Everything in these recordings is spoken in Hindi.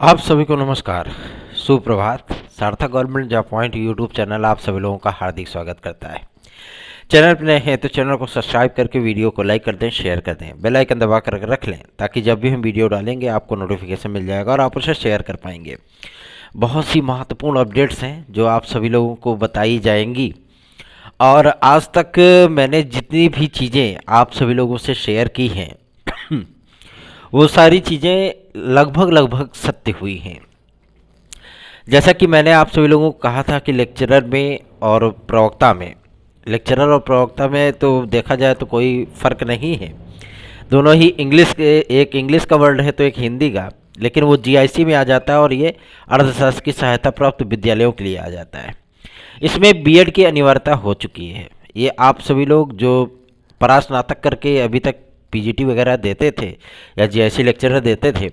आप सभी को नमस्कार, सुप्रभात। सार्थक government job point YouTube channel आप सभी लोगों का हार्दिक स्वागत करता है। चैनल पर नए हैं तो चैनल को सब्सक्राइब करके वीडियो को लाइक कर दें, शेयर कर दें, बेल आइकन दबा कर रख लें ताकि जब भी हम वीडियो डालेंगे आपको नोटिफिकेशन मिल जाएगा और आप उसे शेयर कर पाएंगे। बहुत सी महत्वपूर्ण अपडेट्स हैं जो आप सभी लोगों को बताई जाएंगी और आज तक मैंने जितनी भी चीज़ें आप सभी लोगों से शेयर की हैं वो सारी चीज़ें लगभग सत्य हुई हैं। जैसा कि मैंने आप सभी लोगों को कहा था कि लेक्चरर और प्रवक्ता में तो देखा जाए तो कोई फ़र्क नहीं है। दोनों ही इंग्लिश के, एक इंग्लिश का वर्ड है तो एक हिंदी का, लेकिन वो जीआईसी में आ जाता है और ये अर्धशासकीय सहायता प्राप्त विद्यालयों के लिए आ जाता है। इसमें बीएड की अनिवार्यता हो चुकी है। ये आप सभी लोग जो परास्नातक करके अभी तक पीजीटी वगैरह देते थे या जीआईसी लेक्चरर देते थे,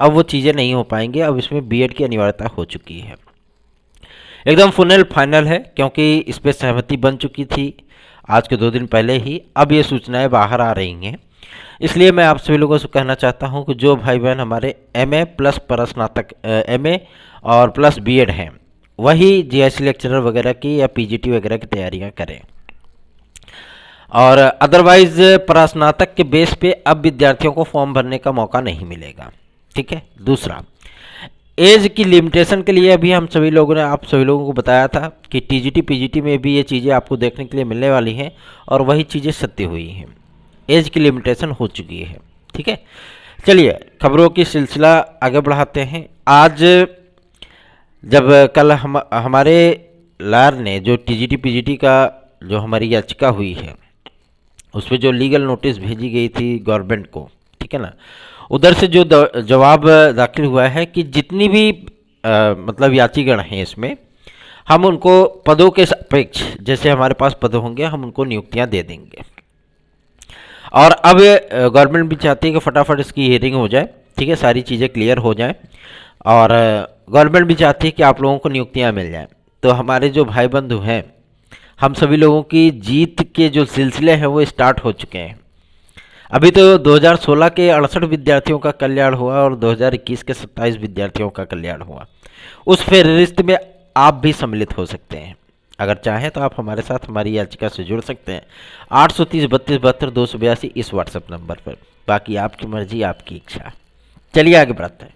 अब वो चीज़ें नहीं हो पाएंगी। अब इसमें बीएड की अनिवार्यता हो चुकी है, एकदम फाइनल है, क्योंकि इस पर सहमति बन चुकी थी आज के 2 दिन पहले ही। अब ये सूचनाएं बाहर आ रही हैं, इसलिए मैं आप सभी लोगों से कहना चाहता हूं कि जो भाई बहन हमारे एमए प्लस परास्नातक एमए और प्लस बीएड हैं, वही जीआईसी लेक्चरर वगैरह की या पीजीटी वगैरह की तैयारियां करें। और अदरवाइज परास्नातक के बेस पे अब विद्यार्थियों को फॉर्म भरने का मौका नहीं मिलेगा। ठीक है। दूसरा, एज की लिमिटेशन के लिए अभी हम सभी लोगों ने आप सभी लोगों को बताया था कि टीजीटी पीजीटी में भी ये चीज़ें आपको देखने के लिए मिलने वाली हैं और वही चीज़ें सत्य हुई हैं। एज की लिमिटेशन हो चुकी है। ठीक है। चलिए खबरों की सिलसिला आगे बढ़ाते हैं। आज जब कल हमारे लॉयर ने जो टीजीटी पीजीटी का जो हमारी याचिका हुई है उस पर जो लीगल नोटिस भेजी गई थी गवर्नमेंट को, ठीक है ना, उधर से जो जवाब दाखिल हुआ है कि जितनी भी मतलब यात्रीगण हैं इसमें, हम उनको पदों के सापेक्ष जैसे हमारे पास पद होंगे हम उनको नियुक्तियां दे देंगे। और अब गवर्नमेंट भी चाहती है कि फटाफट इसकी हियरिंग हो जाए। ठीक है, सारी चीज़ें क्लियर हो जाएं और गवर्नमेंट भी चाहती है कि आप लोगों को नियुक्तियाँ मिल जाएँ। तो हमारे जो भाई बंधु हैं, हम सभी लोगों की जीत के जो सिलसिले हैं वो स्टार्ट हो चुके हैं। अभी तो 2016 के 68 विद्यार्थियों का कल्याण हुआ और 2021 के 27 विद्यार्थियों का कल्याण हुआ। उस फेहरिस्त में आप भी सम्मिलित हो सकते हैं। अगर चाहें तो आप हमारे साथ हमारी याचिका से जुड़ सकते हैं 830 32 72 282 इस व्हाट्सएप नंबर पर। बाकी आपकी मर्जी, आपकी इच्छा। चलिए आगे बढ़ते हैं।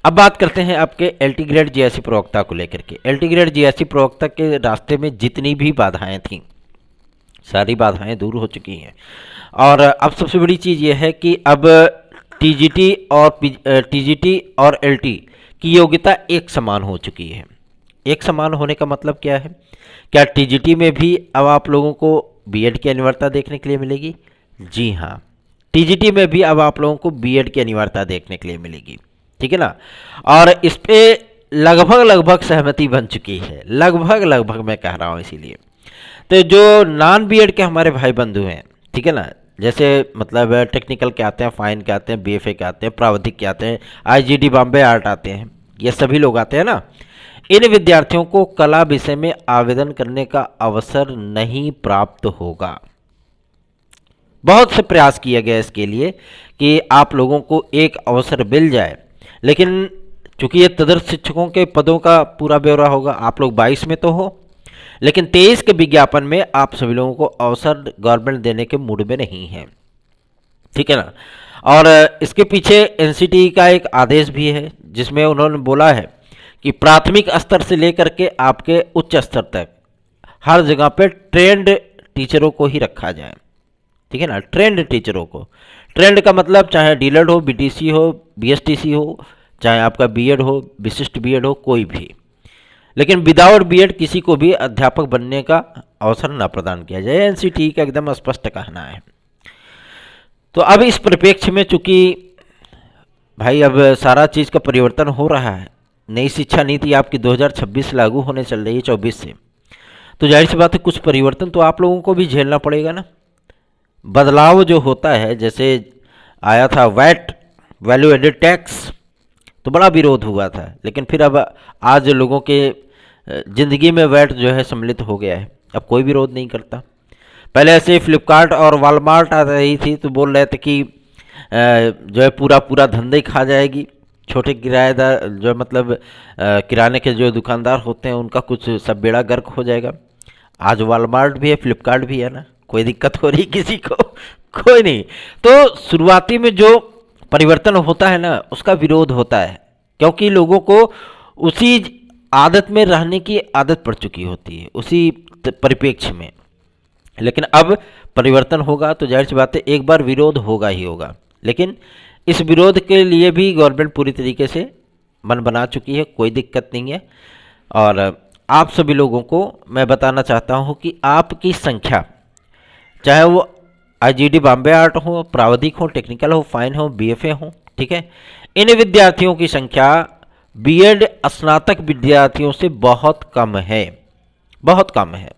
अब बात करते हैं आपके एलटी ग्रेड जीआईसी प्रवक्ता को लेकर के। एलटी ग्रेड जीआईसी प्रवक्ता के रास्ते में जितनी भी बाधाएं थीं, सारी बाधाएं दूर हो चुकी हैं। और अब सबसे बड़ी चीज़ यह है कि अब टीजीटी और एलटी की योग्यता एक समान हो चुकी है। एक समान होने का मतलब क्या है? क्या टीजीटी में भी अब आप लोगों को बीएड की अनिवार्यता देखने के लिए मिलेगी? जी हाँ, टीजीटी में भी अब आप लोगों को बीएड की अनिवार्यता देखने के लिए मिलेगी। ठीक है ना। और इस पे लगभग सहमति बन चुकी है, लगभग मैं कह रहा हूँ। इसीलिए तो जो नॉन बीएड के हमारे भाई बंधु हैं, ठीक है ना, जैसे मतलब टेक्निकल के आते हैं, फाइन के आते हैं, बीएफए के आते हैं, प्रावधिक के आते हैं, आईजीडी बॉम्बे आर्ट आते हैं, ये सभी लोग आते हैं ना, इन विद्यार्थियों को कला विषय में आवेदन करने का अवसर नहीं प्राप्त होगा। बहुत से प्रयास किया गया इसके लिए कि आप लोगों को एक अवसर मिल जाए, लेकिन चूंकि ये तदर्थ शिक्षकों के पदों का पूरा ब्यौरा होगा, आप लोग 22 में तो हो, लेकिन 23 के विज्ञापन में आप सभी लोगों को अवसर गवर्नमेंट देने के मूड में नहीं है। ठीक है ना। और इसके पीछे एनसीटी का एक आदेश भी है जिसमें उन्होंने बोला है कि प्राथमिक स्तर से लेकर के आपके उच्च स्तर तक हर जगह पे ट्रेंड टीचरों को ही रखा जाए। ठीक है ना, ट्रेंड टीचरों को। ट्रेंड का मतलब चाहे डीलर हो, बीटीसी हो, बीएसटीसी हो, चाहे आपका बीएड हो, विशिष्ट बीएड हो, कोई भी, लेकिन विदाउट बीएड किसी को भी अध्यापक बनने का अवसर न प्रदान किया जाए। एनसीटी का एकदम स्पष्ट कहना है। तो अब इस परिप्रेक्ष्य में चूंकि भाई अब सारा चीज़ का परिवर्तन हो रहा है, नई शिक्षा नीति आपकी 2026 लागू होने चल रही है 24 से, तो जाहिर सी बात है कुछ परिवर्तन तो आप लोगों को भी झेलना पड़ेगा ना। बदलाव जो होता है, जैसे आया था वैट, वैल्यू एडेड टैक्स, तो बड़ा विरोध हुआ था, लेकिन फिर अब आज लोगों के ज़िंदगी में वैट जो है सम्मिलित हो गया है, अब कोई विरोध नहीं करता। पहले ऐसे फ्लिपकार्ट और वॉलमार्ट आ रही थी तो बोल रहे थे कि जो है पूरा धंधा ही खा जाएगी, छोटे किराएदार जो मतलब किराने के जो दुकानदार होते हैं उनका कुछ सब बेड़ा गर्क हो जाएगा। आज वॉलमार्ट भी है, फ्लिपकार्ट भी है ना, कोई दिक्कत हो रही किसी को? कोई नहीं। तो शुरुआती में जो परिवर्तन होता है ना उसका विरोध होता है, क्योंकि लोगों को उसी आदत में रहने की आदत पड़ चुकी होती है, उसी परिप्रेक्ष्य में। लेकिन अब परिवर्तन होगा तो जाहिर सी बात है एक बार विरोध होगा ही होगा, लेकिन इस विरोध के लिए भी गवर्नमेंट पूरी तरीके से मन बना चुकी है, कोई दिक्कत नहीं है। और आप सभी लोगों को मैं बताना चाहता हूं कि आपकी संख्या, चाहे वो आईजीडी बॉम्बे आर्ट हो, प्रावधिक हो, टेक्निकल हो, फाइन हो, बीएफए हो, ठीक है, इन विद्यार्थियों की संख्या बीएड स्नातक विद्यार्थियों से बहुत कम है, बहुत कम है,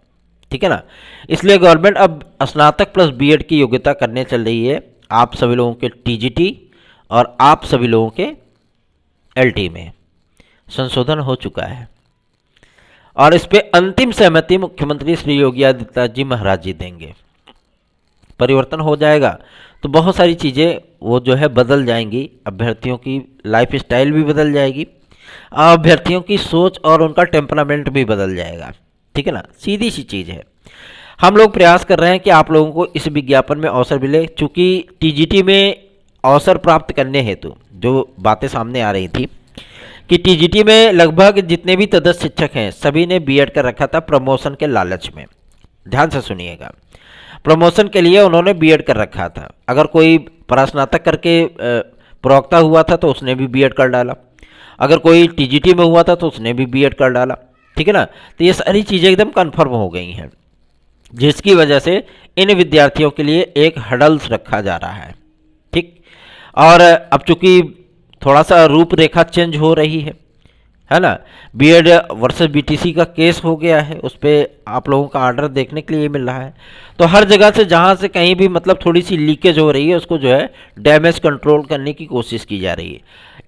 ठीक है ना। इसलिए गवर्नमेंट अब स्नातक प्लस बीएड की योग्यता करने चल रही है आप सभी लोगों के टीजीटी और आप सभी लोगों के एलटी में संशोधन हो चुका है, और इस पे अंतिम सहमति मुख्यमंत्री श्री योगी आदित्यनाथ जी महाराज जी देंगे। परिवर्तन हो जाएगा तो बहुत सारी चीज़ें वो जो है बदल जाएंगी, अभ्यर्थियों की लाइफ स्टाइल भी बदल जाएगी, अभ्यर्थियों की सोच और उनका टेम्परामेंट भी बदल जाएगा, ठीक है ना, सीधी सी चीज़ है। हम लोग प्रयास कर रहे हैं कि आप लोगों को इस विज्ञापन में अवसर मिले, चूँकि टीजीटी में अवसर प्राप्त करने हेतु जो बातें सामने आ रही थी कि टीजीटी में लगभग जितने भी तदस्थ शिक्षक हैं सभी ने बीएड कर रखा था प्रमोशन के लालच में। ध्यान से सुनिएगा, प्रमोशन के लिए उन्होंने बीएड कर रखा था। अगर कोई परास्नातक करके प्रवक्ता हुआ था तो उसने भी बीएड कर डाला, अगर कोई टीजीटी में हुआ था तो उसने भी बीएड कर डाला, ठीक है ना। तो ये सारी चीज़ें एकदम कन्फर्म हो गई हैं, जिसकी वजह से इन विद्यार्थियों के लिए एक हडल्स रखा जा रहा है, ठीक। और अब चूंकि थोड़ा सा रूपरेखा चेंज हो रही है ना, बीएड वर्सेस बीटीसी का केस हो गया है, उस पर आप लोगों का आर्डर देखने के लिए मिल रहा है। तो हर जगह से जहाँ से कहीं भी मतलब थोड़ी सी लीकेज हो रही है उसको जो है डैमेज कंट्रोल करने की कोशिश की जा रही है।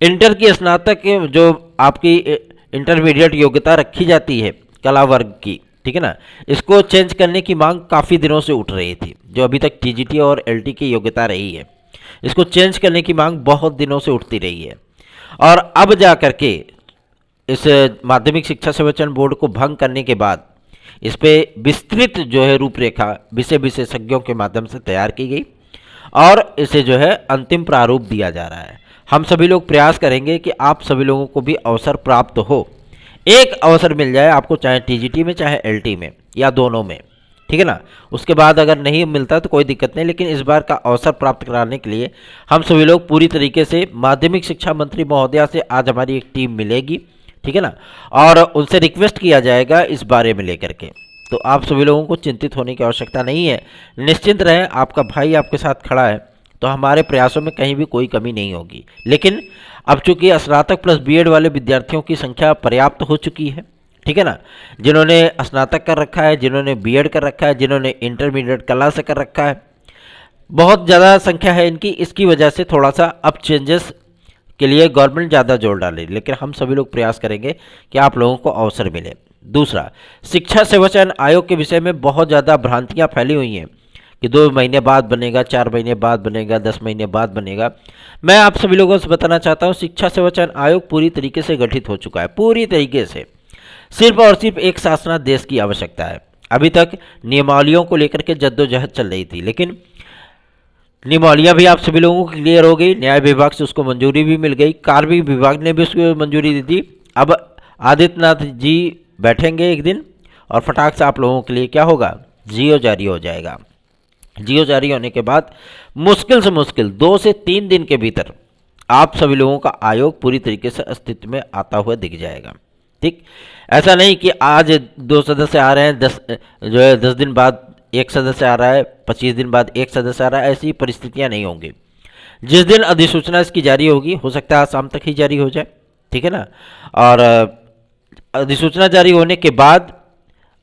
इंटर की स्नातक जो आपकी इंटरमीडिएट योग्यता रखी जाती है कला वर्ग की, ठीक है ना, इसको चेंज करने की मांग काफ़ी दिनों से उठ रही थी। जो अभी तक टीजीटी और एलटी की योग्यता रही है इसको चेंज करने की मांग बहुत दिनों से उठती रही है, और अब जा करके इस माध्यमिक शिक्षा संवर्चन बोर्ड को भंग करने के बाद इस पे विस्तृत जो है रूपरेखा विषय विशेषज्ञों के माध्यम से तैयार की गई और इसे जो है अंतिम प्रारूप दिया जा रहा है। हम सभी लोग प्रयास करेंगे कि आप सभी लोगों को भी अवसर प्राप्त हो, एक अवसर मिल जाए आपको, चाहे टीजीटी में चाहे एलटी में या दोनों में, ठीक है ना। उसके बाद अगर नहीं मिलता तो कोई दिक्कत नहीं, लेकिन इस बार का अवसर प्राप्त कराने के लिए हम सभी लोग पूरी तरीके से माध्यमिक शिक्षा मंत्री महोदया से आज हमारी एक टीम मिलेगी, ठीक है ना, और उनसे रिक्वेस्ट किया जाएगा इस बारे में लेकर के। तो आप सभी लोगों को चिंतित होने की आवश्यकता नहीं है, निश्चिंत रहें, आपका भाई आपके साथ खड़ा है, तो हमारे प्रयासों में कहीं भी कोई कमी नहीं होगी। लेकिन अब चूंकि स्नातक प्लस बीएड वाले विद्यार्थियों की संख्या पर्याप्त हो चुकी है, ठीक है ना, जिन्होंने स्नातक कर रखा है, जिन्होंने बीएड कर रखा है, जिन्होंने इंटरमीडिएट कला से कर रखा है, बहुत ज़्यादा संख्या है इनकी। इसकी वजह से थोड़ा सा अब चेंजेस के लिए गवर्नमेंट ज़्यादा जोर डाले, लेकिन हम सभी लोग प्रयास करेंगे कि आप लोगों को अवसर मिले। दूसरा, शिक्षा सेवा चयन आयोग के विषय में बहुत ज़्यादा भ्रांतियाँ फैली हुई हैं कि 2 महीने बाद बनेगा, 4 महीने बाद बनेगा, 10 महीने बाद बनेगा। मैं आप सभी लोगों से बताना चाहता हूँ शिक्षा सेवा चयन आयोग पूरी तरीके से गठित हो चुका है, पूरी तरीके से। सिर्फ और सिर्फ एक शासनादेश की आवश्यकता है। अभी तक नियमावलियों को लेकर के जद्दोजहद चल रही थी, लेकिन नियमावलियाँ भी आप सभी लोगों को क्लियर हो गई, न्याय विभाग से उसको मंजूरी भी मिल गई, कार्मिक विभाग ने भी उसको मंजूरी दी थी। अब आदित्यनाथ जी बैठेंगे एक दिन और फटाक से आप लोगों के लिए क्या होगा, जियो जारी हो जाएगा। जियो जारी होने के बाद मुश्किल से मुश्किल 2 से 3 दिन के भीतर आप सभी लोगों का आयोग पूरी तरीके से अस्तित्व में आता हुआ दिख जाएगा, ठीक। ऐसा नहीं कि आज 2 सदस्य आ रहे हैं, 10 दिन बाद 1 सदस्य आ रहा है, 25 दिन बाद 1 सदस्य आ रहा है, ऐसी परिस्थितियां नहीं होंगी। जिस दिन अधिसूचना इसकी जारी होगी, हो सकता है आज शाम तक ही जारी हो जाए, ठीक है ना, और अधिसूचना जारी होने के बाद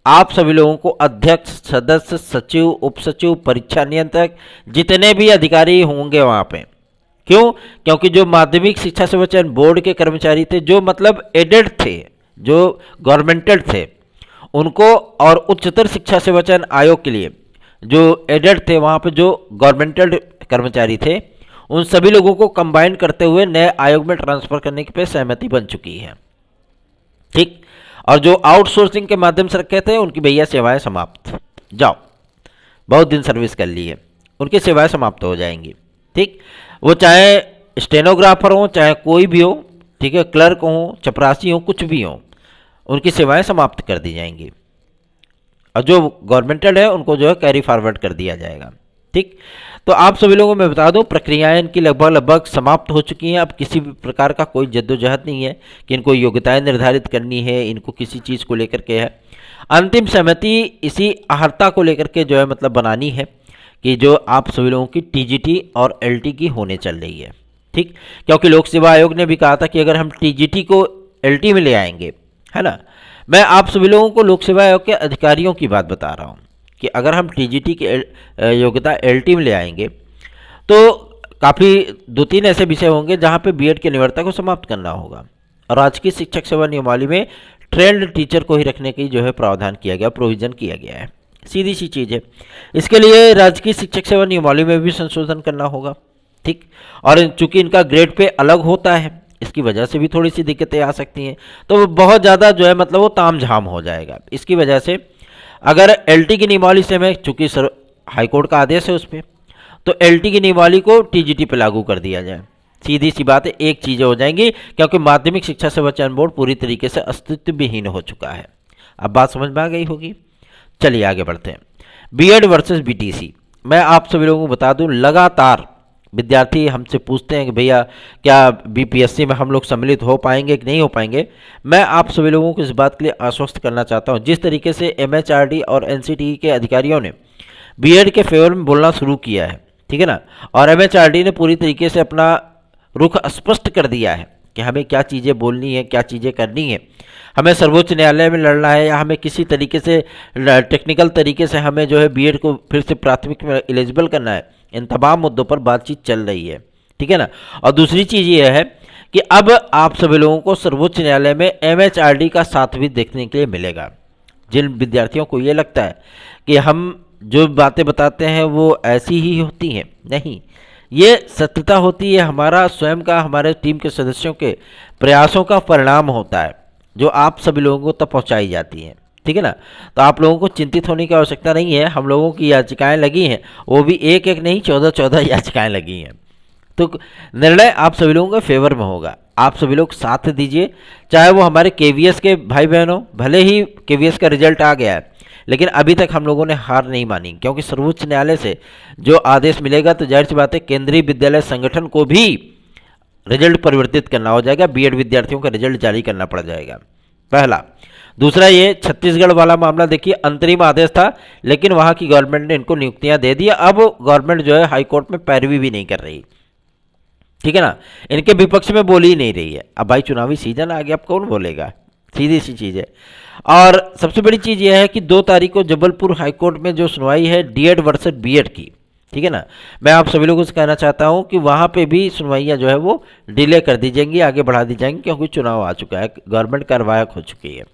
आप सभी लोगों को अध्यक्ष, सदस्य, सचिव, उप सचिव, परीक्षा नियंत्रक, जितने भी अधिकारी होंगे वहाँ पे, क्यों, क्योंकि जो माध्यमिक शिक्षा सेवा चयन बोर्ड के कर्मचारी थे, जो मतलब एडेड थे, जो गवर्नमेंटल थे, उनको, और उच्चतर शिक्षा सेवा चयन आयोग के लिए जो एडेड थे, वहाँ पे जो गवर्नमेंटल कर्मचारी थे, उन सभी लोगों को कंबाइन करते हुए नए आयोग में ट्रांसफर करने की पे सहमति बन चुकी है। ठीक। और जो आउटसोर्सिंग के माध्यम से रखे थे उनकी भैया सेवाएं समाप्त, जाओ बहुत दिन सर्विस कर ली है, उनकी सेवाएं समाप्त हो जाएंगी। ठीक। वो चाहे स्टेनोग्राफर हो, चाहे कोई भी हो, ठीक है, क्लर्क हो, चपरासी हो, कुछ भी हो, उनकी सेवाएं समाप्त कर दी जाएंगी और जो गवर्नमेंटल है उनको जो है कैरी फॉरवर्ड कर दिया जाएगा। ठीक। तो आप सभी लोगों को मैं बता दूं प्रक्रियाएं इनकी लगभग समाप्त हो चुकी हैं। अब किसी भी प्रकार का कोई जद्दोजहद नहीं है कि इनको योग्यताएं निर्धारित करनी है, इनको किसी चीज़ को लेकर के है। अंतिम सहमति इसी अहर्ता को लेकर के जो है मतलब बनानी है कि जो आप सभी लोगों की टीजीटी और एलटी की होने चल रही है। ठीक। क्योंकि लोक सेवा आयोग ने भी कहा था कि अगर हम टीजीटी को एलटी में ले आएंगे, है ना, मैं आप सभी लोगों को लोक सेवा आयोग के अधिकारियों की बात बता रहा हूँ कि अगर हम टीजीटी की योग्यता एलटी में ले आएंगे तो काफ़ी 2-3 ऐसे विषय होंगे जहाँ पे बीएड की अनिवार्यता को समाप्त करना होगा और राजकीय शिक्षक सेवा नियमावली में ट्रेंड टीचर को ही रखने की जो है प्रावधान किया गया, प्रोविज़न किया गया है। सीधी सी चीज़ है। इसके लिए राजकीय शिक्षक सेवा नियमावली में भी संशोधन करना होगा। ठीक। और चूंकि इनका ग्रेड पे अलग होता है, इसकी वजह से भी थोड़ी सी दिक्कतें आ सकती हैं, तो बहुत ज़्यादा जो है मतलब वो तामझाम हो जाएगा। इसकी वजह से अगर एलटी की नियमावली से मैं, चूंकि सर हाईकोर्ट का आदेश है उस पर, तो एलटी की नियमावली को टीजीटी पे लागू कर दिया जाए। सीधी सी बात है, एक चीज़ें हो जाएंगी क्योंकि माध्यमिक शिक्षा सेवा चयन बोर्ड पूरी तरीके से अस्तित्व विहीन हो चुका है। अब बात समझ में आ गई होगी। चलिए आगे बढ़ते हैं। BEd versus BTC. मैं आप सभी लोगों को बता दूं, लगातार विद्यार्थी हमसे पूछते हैं कि भैया क्या बीपीएससी में हम लोग सम्मिलित हो पाएंगे कि नहीं हो पाएंगे। मैं आप सभी लोगों को इस बात के लिए आश्वस्त करना चाहता हूं, जिस तरीके से एमएचआरडी और एनसीटीई के अधिकारियों ने बीएड के फेवर में बोलना शुरू किया है, ठीक है ना, और एमएचआरडी ने पूरी तरीके से अपना रुख स्पष्ट कर दिया है कि हमें क्या चीज़ें बोलनी है, क्या चीज़ें करनी है, हमें सर्वोच्च न्यायालय में लड़ना है या हमें किसी तरीके से टेक्निकल तरीके से हमें जो है बीएड को फिर से प्राथमिक में एलिजिबल करना है। इन तमाम मुद्दों पर बातचीत चल रही है, ठीक है ना। और दूसरी चीज़ ये है कि अब आप सभी लोगों को सर्वोच्च न्यायालय में एमएचआरडी का साथ भी देखने के लिए मिलेगा। जिन विद्यार्थियों को ये लगता है कि हम जो बातें बताते हैं वो ऐसी ही होती हैं, नहीं, ये सत्यता होती है हमारा स्वयं का, हमारे टीम के सदस्यों के प्रयासों का परिणाम होता है जो आप सभी लोगों को तक पहुंचाई जाती हैं, ठीक है ना। तो आप लोगों को चिंतित होने की आवश्यकता नहीं है। हम लोगों की याचिकाएं लगी हैं, वो भी एक एक नहीं 14-14 याचिकाएं लगी हैं। तो निर्णय आप सभी लोगों के फेवर में होगा। आप सभी लोग साथ दीजिए, चाहे वो हमारे केवीएस के भाई बहनों, भले ही केवीएस का रिजल्ट आ गया है लेकिन अभी तक हम लोगों ने हार नहीं मानी, क्योंकि सर्वोच्च न्यायालय से जो आदेश मिलेगा तो जाहिर सी बात है केंद्रीय विद्यालय संगठन को भी रिजल्ट परिवर्तित करना हो जाएगा, बीएड विद्यार्थियों का रिजल्ट जारी करना पड़ जाएगा, पहला। दूसरा, ये छत्तीसगढ़ वाला मामला देखिए, अंतरिम आदेश था लेकिन वहाँ की गवर्नमेंट ने इनको नियुक्तियाँ दे दी। अब गवर्नमेंट जो है हाईकोर्ट में पैरवी भी नहीं कर रही, ठीक है ना, इनके विपक्ष में बोल ही नहीं रही है। अब भाई चुनावी सीजन आ गया, अब कौन बोलेगा, सीधी सी चीज़ है। और सबसे बड़ी चीज़ यह है कि 2 तारीख को जबलपुर हाईकोर्ट में जो सुनवाई है डीएड वर्सेस बीएड की, ठीक है ना, मैं आप सभी लोगों से कहना चाहता हूं कि वहां पे भी सुनवाइयां जो है वो डिले कर दी जाएंगी, आगे बढ़ा दी जाएंगी, क्योंकि चुनाव आ चुका है, गवर्नमेंट कार्यवाहक हो चुकी है,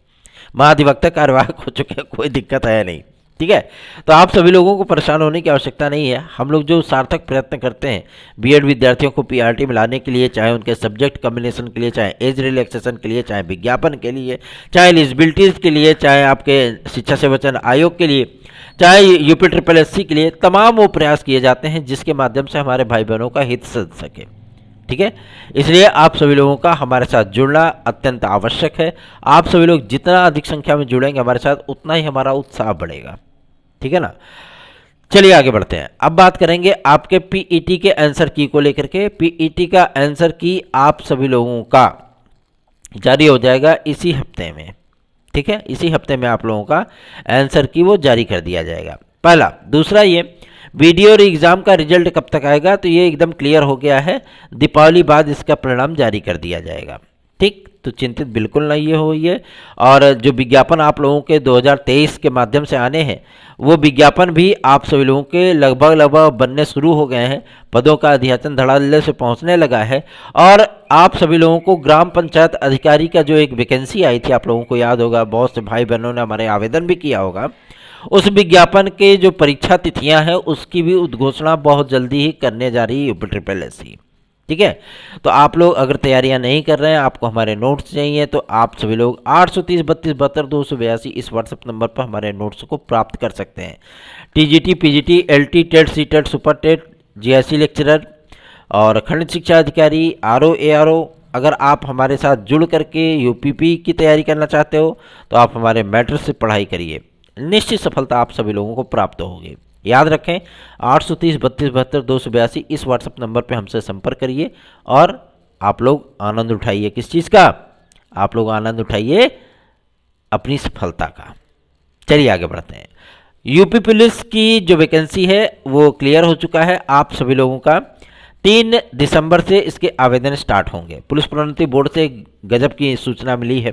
महाधिवक्ता कार्यवाहक हो चुके हैं, कोई दिक्कत है नहीं, ठीक है। तो आप सभी लोगों को परेशान होने की आवश्यकता नहीं है। हम लोग जो सार्थक प्रयत्न करते हैं बीएड विद्यार्थियों को पीआरटी में लाने के लिए, चाहे उनके सब्जेक्ट कम्बिनेशन के लिए, चाहे एज रिलैक्सेशन के लिए, चाहे विज्ञापन के लिए, चाहे एलिजिबिलिटीज़ के लिए, चाहे आपके शिक्षा सेवा चयन आयोग के लिए, चाहे यूपी SSSC के लिए, तमाम वो प्रयास किए जाते हैं जिसके माध्यम से हमारे भाई बहनों का हित सध सके, ठीक है। इसलिए आप सभी लोगों का हमारे साथ जुड़ना अत्यंत आवश्यक है। आप सभी लोग जितना अधिक संख्या में जुड़ेंगे हमारे साथ, उतना ही हमारा उत्साह बढ़ेगा, ठीक है ना। चलिए आगे बढ़ते हैं। अब बात करेंगे आपके पीईटी के आंसर की को लेकर के। पीईटी का आंसर की आप सभी लोगों का जारी हो जाएगा इसी हफ्ते में, ठीक है, इसी हफ्ते में आप लोगों का आंसर की वो जारी कर दिया जाएगा, पहला। दूसरा, ये वीडियो और एग्ज़ाम का रिजल्ट कब तक आएगा, तो ये एकदम क्लियर हो गया है, दीपावली बाद इसका परिणाम जारी कर दिया जाएगा, ठीक। तो चिंतित बिल्कुल नहीं ये होइए। और जो विज्ञापन आप लोगों के 2023 के माध्यम से आने हैं, वो विज्ञापन भी आप सभी लोगों के लगभग बनने शुरू हो गए हैं, पदों का अध्याचन धड़ाधड़ से पहुंचने लगा है। और आप सभी लोगों को ग्राम पंचायत अधिकारी का जो एक वैकेंसी आई थी, आप लोगों को याद होगा, बहुत से भाई बहनों ने हमारे आवेदन भी किया होगा, उस विज्ञापन के जो परीक्षा तिथियां हैं उसकी भी उद्घोषणा बहुत जल्दी ही करने जा रही है यूपी ट्रिपल एस सी। ठीक है, तो आप लोग अगर तैयारियां नहीं कर रहे हैं, आपको हमारे नोट्स चाहिए, तो आप सभी लोग 830 32 72 282 इस व्हाट्सएप नंबर पर हमारे नोट्स को प्राप्त कर सकते हैं। TGT, PGT, LT, TET, CTET, super TET, GIC lecturer और खंड शिक्षा अधिकारी, आरओ, एआरओ, अगर आप हमारे साथ जुड़ करके यूपीपी की तैयारी करना चाहते हो तो आप हमारे मैट्रिक्स से पढ़ाई करिए, निश्चित सफलता आप सभी लोगों को प्राप्त होगी। याद रखें 830 32 72 282 इस व्हाट्सएप नंबर पे हमसे संपर्क करिए और आप लोग आनंद उठाइए। किस चीज़ का? आप लोग आनंद उठाइए अपनी सफलता का। चलिए आगे बढ़ते हैं। यूपी पुलिस की जो वैकेंसी है वो क्लियर हो चुका है आप सभी लोगों का। 3 दिसंबर से इसके आवेदन स्टार्ट होंगे। पुलिस प्रोन्नति बोर्ड से गजब की सूचना मिली है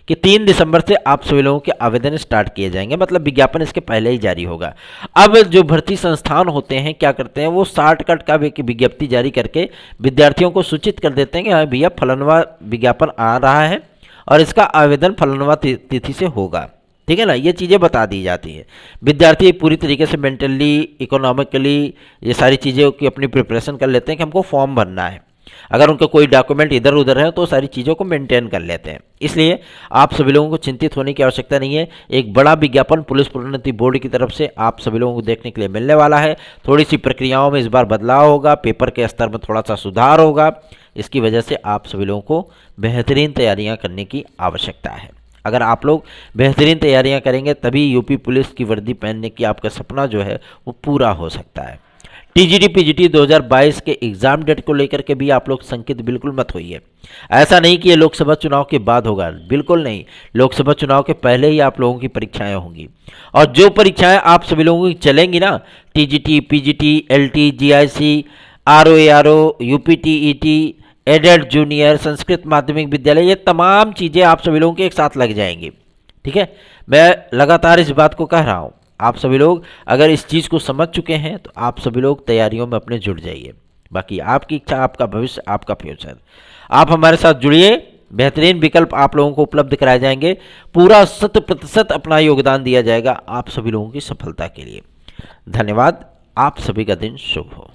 कि 3 दिसंबर से आप सभी लोगों के आवेदन स्टार्ट किए जाएंगे, मतलब विज्ञापन इसके पहले ही जारी होगा। अब जो भर्ती संस्थान होते हैं क्या करते हैं, वो शॉर्टकट का विज्ञप्ति जारी करके विद्यार्थियों को सूचित कर देते हैं कि हाँ भैया फलानवा विज्ञापन आ रहा है और इसका आवेदन फलानवा तिथि से होगा। ठीक है ना, ये चीज़ें बता दी जाती है। विद्यार्थी पूरी तरीके से मेंटली, इकोनॉमिकली ये सारी चीज़ें की अपनी प्रिपरेशन कर लेते हैं कि हमको फॉर्म भरना है। अगर उनका कोई डॉक्यूमेंट इधर उधर है तो सारी चीज़ों को मेंटेन कर लेते हैं। इसलिए आप सभी लोगों को चिंतित होने की आवश्यकता नहीं है। एक बड़ा विज्ञापन पुलिस प्रोन्नति बोर्ड की तरफ से आप सभी लोगों को देखने के लिए मिलने वाला है। थोड़ी सी प्रक्रियाओं में इस बार बदलाव होगा, पेपर के स्तर में थोड़ा सा सुधार होगा। इसकी वजह से आप सभी लोगों को बेहतरीन तैयारियाँ करने की आवश्यकता है। अगर आप लोग बेहतरीन तैयारियां करेंगे तभी यूपी पुलिस की वर्दी पहनने की आपका सपना जो है वो पूरा हो सकता है। टीजीटी पीजीटी 2022 के एग्जाम डेट को लेकर के भी आप लोग शंकित बिल्कुल मत होइए। ऐसा नहीं कि ये लोकसभा चुनाव के बाद होगा, बिल्कुल नहीं। लोकसभा चुनाव के पहले ही आप लोगों की परीक्षाएं होंगी और जो परीक्षाएं आप सभी लोगों की चलेंगी ना, TGT, PGT, LT, GIC, RO, ARO, UPTET, aided junior, Sanskrit माध्यमिक विद्यालय, ये तमाम चीज़ें आप सभी लोगों के एक साथ लग जाएंगी। ठीक है, मैं लगातार इस बात को कह रहा हूँ। आप सभी लोग अगर इस चीज़ को समझ चुके हैं तो आप सभी लोग तैयारियों में अपने जुड़ जाइए। बाकी आपकी इच्छा, आपका भविष्य, आपका फ्यूचर। आप हमारे साथ जुड़िए, बेहतरीन विकल्प आप लोगों को उपलब्ध कराए जाएंगे। पूरा 100% अपना योगदान दिया जाएगा आप सभी लोगों की सफलता के लिए। धन्यवाद। आप सभी का दिन शुभ हो।